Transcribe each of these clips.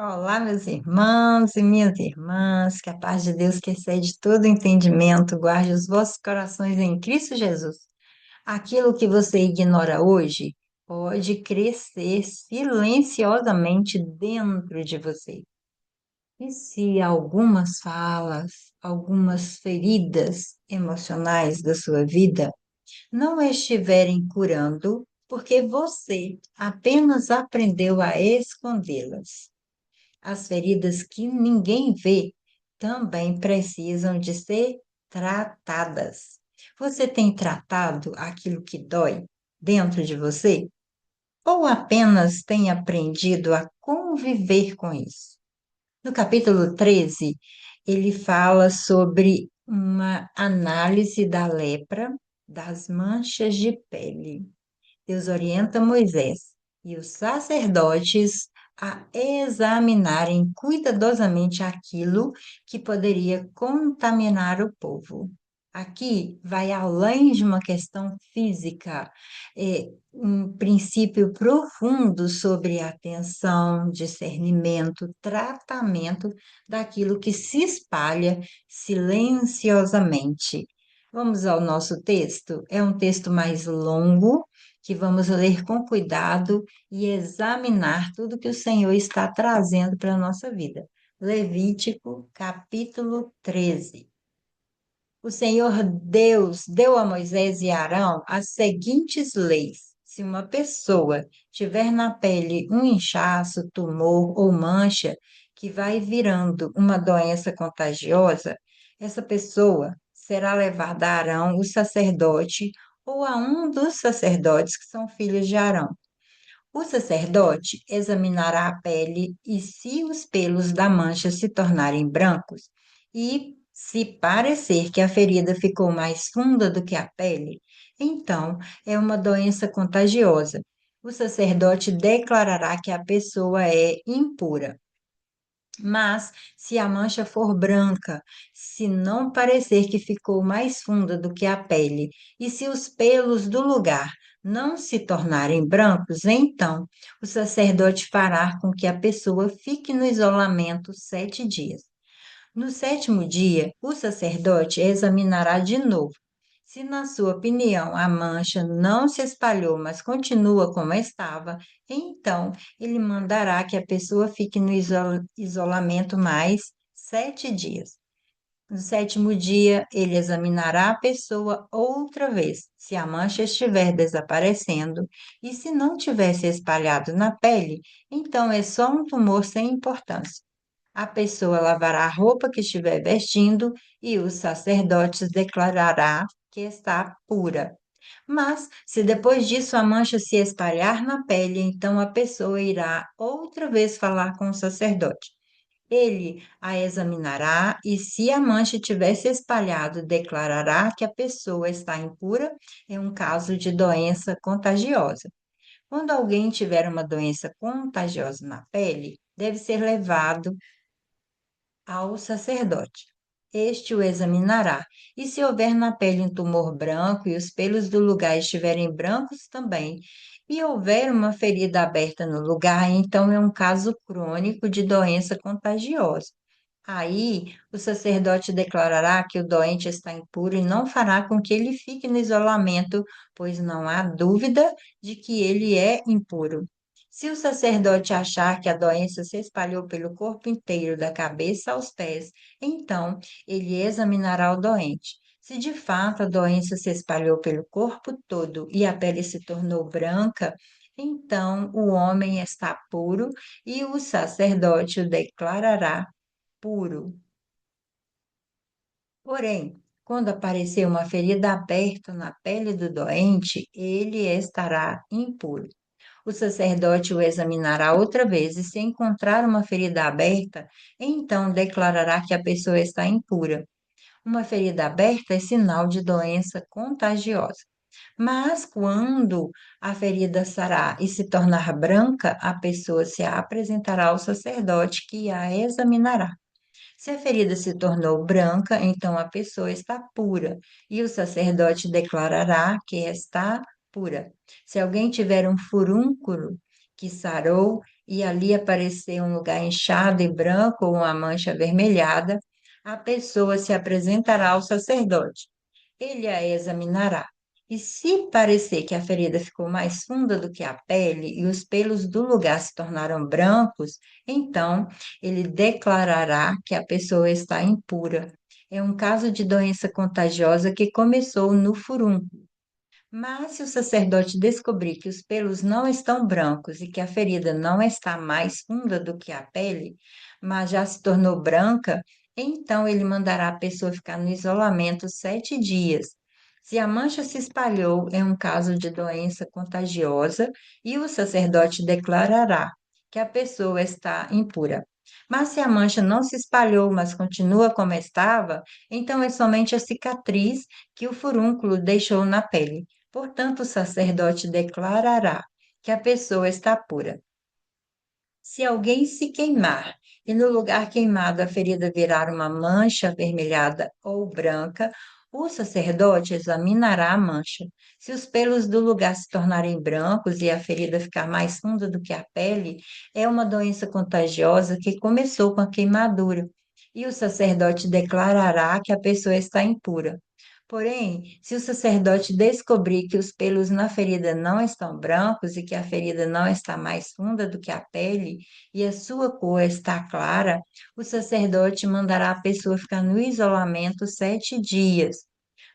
Olá, meus irmãos e minhas irmãs, que a paz de Deus que excede todo entendimento guarde os vossos corações em Cristo Jesus. Aquilo que você ignora hoje pode crescer silenciosamente dentro de você. E se algumas falas, algumas feridas emocionais da sua vida não estiverem curando, porque você apenas aprendeu a escondê-las, as feridas que ninguém vê também precisam de ser tratadas. Você tem tratado aquilo que dói dentro de você? Ou apenas tem aprendido a conviver com isso? No capítulo 13, ele fala sobre uma análise da lepra, das manchas de pele. Deus orienta Moisés e os sacerdotes a examinarem cuidadosamente aquilo que poderia contaminar o povo. Aqui vai além de uma questão física, um princípio profundo sobre atenção, discernimento, tratamento daquilo que se espalha silenciosamente. Vamos ao nosso texto? É um texto mais longo que vamos ler com cuidado e examinar tudo que o Senhor está trazendo para a nossa vida. Levítico, capítulo 13. O Senhor Deus deu a Moisés e Arão as seguintes leis: se uma pessoa tiver na pele um inchaço, tumor ou mancha que vai virando uma doença contagiosa, essa pessoa será levada a Arão, o sacerdote, ou a um dos sacerdotes que são filhos de Arão. O sacerdote examinará a pele e, se os pelos da mancha se tornarem brancos e se parecer que a ferida ficou mais funda do que a pele, então é uma doença contagiosa. O sacerdote declarará que a pessoa é impura. Mas, se a mancha for branca, se não parecer que ficou mais funda do que a pele, e se os pelos do lugar não se tornarem brancos, então o sacerdote fará com que a pessoa fique no isolamento 7 dias. No sétimo dia, o sacerdote examinará de novo. Se, na sua opinião, a mancha não se espalhou, mas continua como estava, então ele mandará que a pessoa fique no isolamento mais 7 dias. No sétimo dia, ele examinará a pessoa outra vez, se a mancha estiver desaparecendo, e se não tiver se espalhado na pele, então é só um tumor sem importância. A pessoa lavará a roupa que estiver vestindo e os sacerdotes declarará que está pura. Mas, se depois disso a mancha se espalhar na pele, então a pessoa irá outra vez falar com o sacerdote. Ele a examinará e, se a mancha tiver se espalhado, declarará que a pessoa está impura em um caso de doença contagiosa. Quando alguém tiver uma doença contagiosa na pele, deve ser levado ao sacerdote. Este o examinará, e se houver na pele um tumor branco e os pelos do lugar estiverem brancos também, e houver uma ferida aberta no lugar, então é um caso crônico de doença contagiosa. Aí, o sacerdote declarará que o doente está impuro e não fará com que ele fique no isolamento, pois não há dúvida de que ele é impuro. Se o sacerdote achar que a doença se espalhou pelo corpo inteiro, da cabeça aos pés, então ele examinará o doente. Se de fato a doença se espalhou pelo corpo todo e a pele se tornou branca, então o homem está puro e o sacerdote o declarará puro. Porém, quando aparecer uma ferida aberta na pele do doente, ele estará impuro. O sacerdote o examinará outra vez e, se encontrar uma ferida aberta, então declarará que a pessoa está impura. Uma ferida aberta é sinal de doença contagiosa. Mas quando a ferida sarar e se tornar branca, a pessoa se apresentará ao sacerdote que a examinará. Se a ferida se tornou branca, então a pessoa está pura, e o sacerdote declarará que está pura. Se alguém tiver um furúnculo que sarou, e ali aparecer um lugar inchado e branco ou uma mancha avermelhada, a pessoa se apresentará ao sacerdote. Ele a examinará. E se parecer que a ferida ficou mais funda do que a pele e os pelos do lugar se tornaram brancos, então ele declarará que a pessoa está impura. É um caso de doença contagiosa que começou no furúnculo. Mas se o sacerdote descobrir que os pelos não estão brancos e que a ferida não está mais funda do que a pele, mas já se tornou branca, então ele mandará a pessoa ficar no isolamento 7 dias. Se a mancha se espalhou, é um caso de doença contagiosa e o sacerdote declarará que a pessoa está impura. Mas se a mancha não se espalhou, mas continua como estava, então é somente a cicatriz que o furúnculo deixou na pele. Portanto, o sacerdote declarará que a pessoa está pura. Se alguém se queimar e no lugar queimado a ferida virar uma mancha avermelhada ou branca, o sacerdote examinará a mancha. Se os pelos do lugar se tornarem brancos e a ferida ficar mais funda do que a pele, é uma doença contagiosa que começou com a queimadura. E o sacerdote declarará que a pessoa está impura. Porém, se o sacerdote descobrir que os pelos na ferida não estão brancos e que a ferida não está mais funda do que a pele e a sua cor está clara, o sacerdote mandará a pessoa ficar no isolamento 7 dias.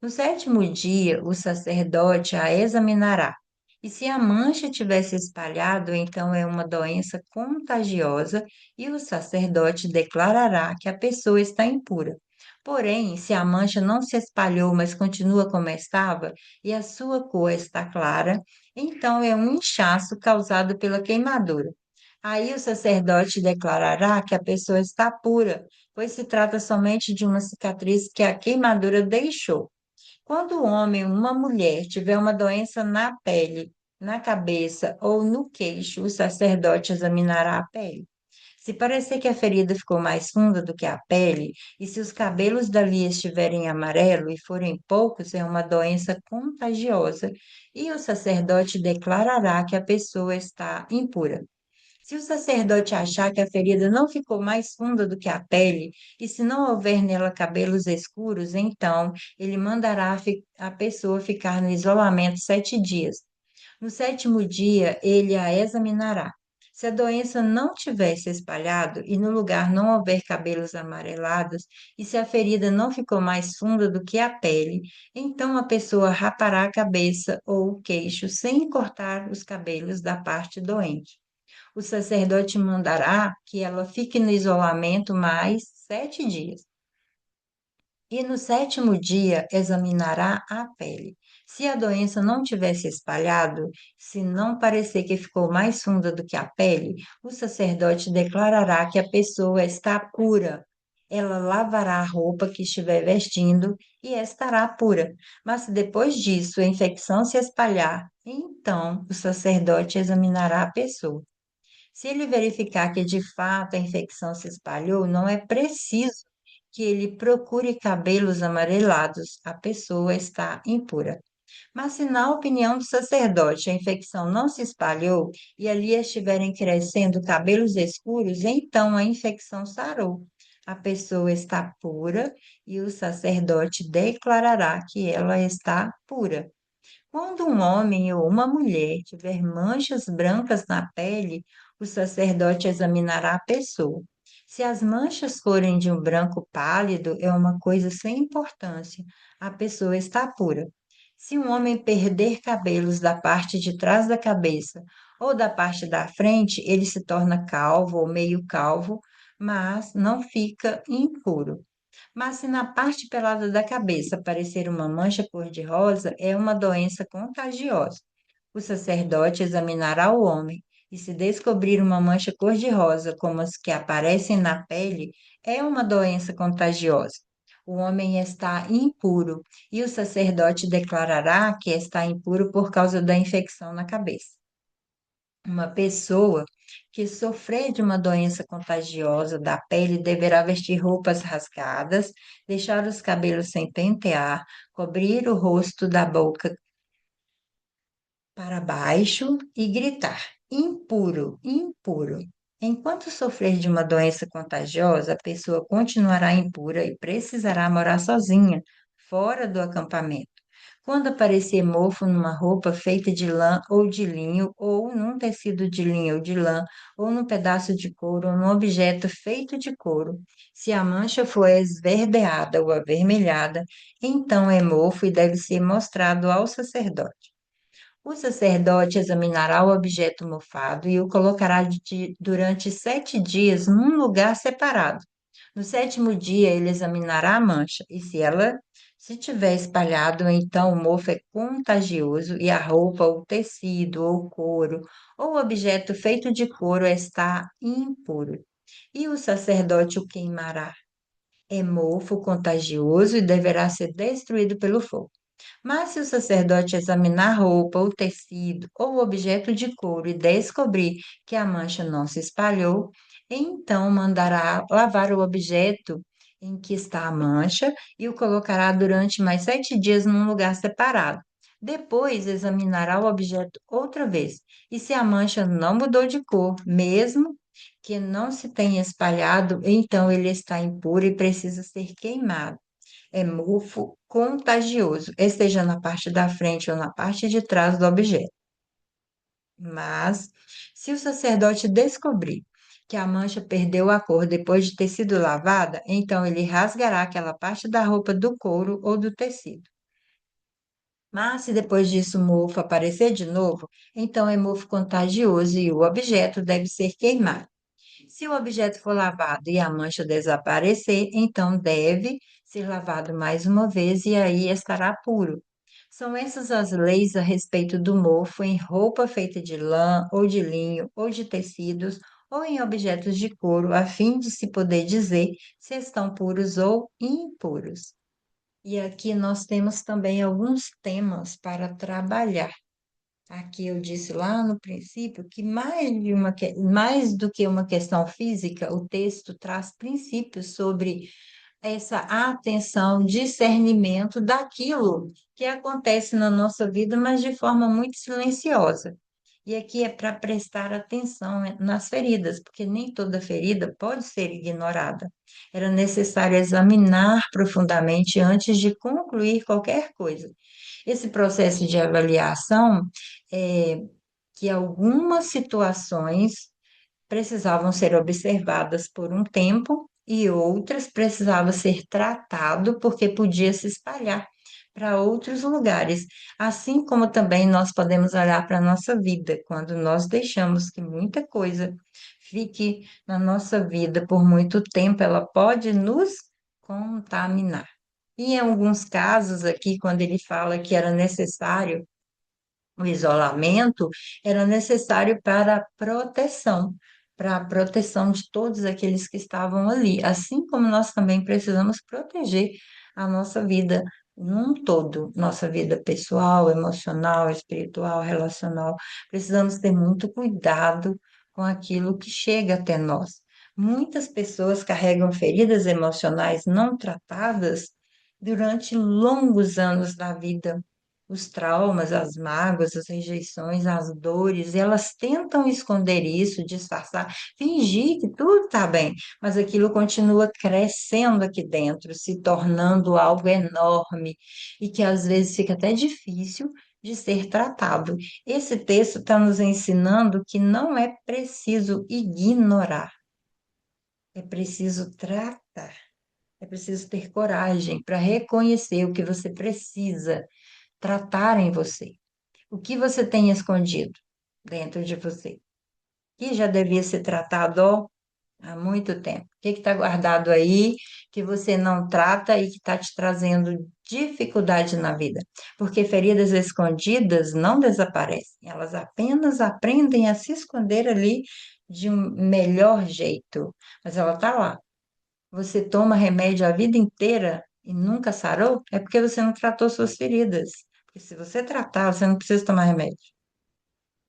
No sétimo dia, o sacerdote a examinará. E se a mancha tiver se espalhado, então é uma doença contagiosa e o sacerdote declarará que a pessoa está impura. Porém, se a mancha não se espalhou, mas continua como estava, e a sua cor está clara, então é um inchaço causado pela queimadura. Aí o sacerdote declarará que a pessoa está pura, pois se trata somente de uma cicatriz que a queimadura deixou. Quando o homem ou uma mulher tiver uma doença na pele, na cabeça ou no queixo, o sacerdote examinará a pele. Se parecer que a ferida ficou mais funda do que a pele, e se os cabelos dali estiverem amarelo e forem poucos, é uma doença contagiosa, e o sacerdote declarará que a pessoa está impura. Se o sacerdote achar que a ferida não ficou mais funda do que a pele, e se não houver nela cabelos escuros, então ele mandará a pessoa ficar no isolamento 7 dias. No sétimo dia, ele a examinará. Se a doença não tiver se espalhado e no lugar não houver cabelos amarelados, e se a ferida não ficou mais funda do que a pele, então a pessoa rapará a cabeça ou o queixo sem cortar os cabelos da parte doente. O sacerdote mandará que ela fique no isolamento mais 7 dias. E no sétimo dia examinará a pele. Se a doença não tiver se espalhado, se não parecer que ficou mais funda do que a pele, o sacerdote declarará que a pessoa está pura. Ela lavará a roupa que estiver vestindo e estará pura. Mas se depois disso a infecção se espalhar, então o sacerdote examinará a pessoa. Se ele verificar que de fato a infecção se espalhou, não é preciso que ele procure cabelos amarelados, a pessoa está impura. Mas se, na opinião do sacerdote, a infecção não se espalhou e ali estiverem crescendo cabelos escuros, então a infecção sarou. A pessoa está pura e o sacerdote declarará que ela está pura. Quando um homem ou uma mulher tiver manchas brancas na pele, o sacerdote examinará a pessoa. Se as manchas forem de um branco pálido, é uma coisa sem importância. A pessoa está pura. Se um homem perder cabelos da parte de trás da cabeça ou da parte da frente, ele se torna calvo ou meio calvo, mas não fica impuro. Mas se na parte pelada da cabeça aparecer uma mancha cor-de-rosa, é uma doença contagiosa. O sacerdote examinará o homem, e se descobrir uma mancha cor-de-rosa, como as que aparecem na pele, é uma doença contagiosa. O homem está impuro, e o sacerdote declarará que está impuro por causa da infecção na cabeça. Uma pessoa que sofrer de uma doença contagiosa da pele deverá vestir roupas rasgadas, deixar os cabelos sem pentear, cobrir o rosto da boca para baixo e gritar. impuro, impuro. Enquanto sofrer de uma doença contagiosa, a pessoa continuará impura e precisará morar sozinha, fora do acampamento. Quando aparecer mofo numa roupa feita de lã ou de linho, ou num tecido de linho ou de lã, ou num pedaço de couro, ou num objeto feito de couro, se a mancha for esverdeada ou avermelhada, então é mofo e deve ser mostrado ao sacerdote. O sacerdote examinará o objeto mofado e o colocará durante 7 dias num lugar separado. No sétimo dia, ele examinará a mancha, e se tiver espalhado, então o mofo é contagioso e a roupa, ou tecido, ou couro, ou objeto feito de couro está impuro. E o sacerdote o queimará. É mofo contagioso e deverá ser destruído pelo fogo. Mas se o sacerdote examinar a roupa, o tecido ou o objeto de couro e descobrir que a mancha não se espalhou, então mandará lavar o objeto em que está a mancha e o colocará durante mais 7 dias num lugar separado. Depois examinará o objeto outra vez, e se a mancha não mudou de cor, mesmo que não se tenha espalhado, então ele está impuro e precisa ser queimado. É mofo contagioso, esteja na parte da frente ou na parte de trás do objeto. Mas, se o sacerdote descobrir que a mancha perdeu a cor depois de ter sido lavada, então ele rasgará aquela parte da roupa do couro ou do tecido. Mas, se depois disso o mofo aparecer de novo, então é mofo contagioso e o objeto deve ser queimado. Se o objeto for lavado e a mancha desaparecer, então deve ser lavado mais uma vez e aí estará puro. São essas as leis a respeito do mofo em roupa feita de lã, ou de linho, ou de tecidos, ou em objetos de couro, a fim de se poder dizer se estão puros ou impuros. E aqui nós temos também alguns temas para trabalhar. Aqui eu disse lá no princípio que mais do que uma questão física, o texto traz princípios sobre essa atenção, discernimento daquilo que acontece na nossa vida, mas de forma muito silenciosa. E aqui é para prestar atenção nas feridas, porque nem toda ferida pode ser ignorada. Era necessário examinar profundamente antes de concluir qualquer coisa. Esse processo de avaliação é que algumas situações precisavam ser observadas por um tempo e outras precisavam ser tratado porque podia se espalhar para outros lugares. Assim como também nós podemos olhar para a nossa vida, quando nós deixamos que muita coisa fique na nossa vida por muito tempo, ela pode nos contaminar. E em alguns casos aqui, quando ele fala que era necessário o isolamento, era necessário para a proteção de todos aqueles que estavam ali, assim como nós também precisamos proteger a nossa vida num todo, nossa vida pessoal, emocional, espiritual, relacional. Precisamos ter muito cuidado com aquilo que chega até nós. Muitas pessoas carregam feridas emocionais não tratadas durante longos anos da vida, os traumas, as mágoas, as rejeições, as dores, e elas tentam esconder isso, disfarçar, fingir que tudo está bem, mas aquilo continua crescendo aqui dentro, se tornando algo enorme e que às vezes fica até difícil de ser tratado. Esse texto está nos ensinando que não é preciso ignorar, é preciso tratar. É preciso ter coragem para reconhecer o que você precisa tratar em você. O que você tem escondido dentro de você? Que já devia ser tratado ó, há muito tempo. O que está guardado aí que você não trata e que está te trazendo dificuldade na vida? Porque feridas escondidas não desaparecem, elas apenas aprendem a se esconder ali de um melhor jeito, mas ela está lá. Você toma remédio a vida inteira e nunca sarou, é porque você não tratou suas feridas. Porque se você tratar, você não precisa tomar remédio.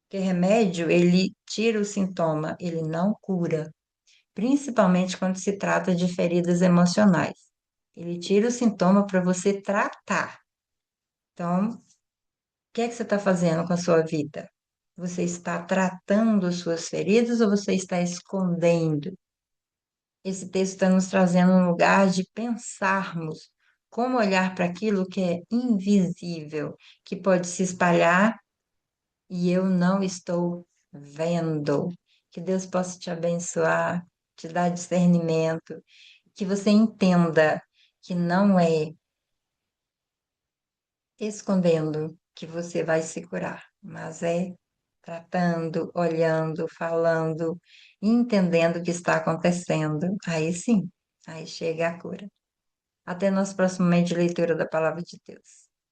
Porque remédio, ele tira o sintoma, ele não cura. Principalmente quando se trata de feridas emocionais. Ele tira o sintoma para você tratar. Então, o que é que você está fazendo com a sua vida? Você está tratando suas feridas ou você está escondendo? Esse texto está nos trazendo um lugar de pensarmos como olhar para aquilo que é invisível, que pode se espalhar e eu não estou vendo. Que Deus possa te abençoar, te dar discernimento, que você entenda que não é escondendo que você vai se curar, mas é tratando, olhando, falando, entendendo o que está acontecendo. Aí sim, aí chega a cura. Até nosso próximo momento de leitura da Palavra de Deus.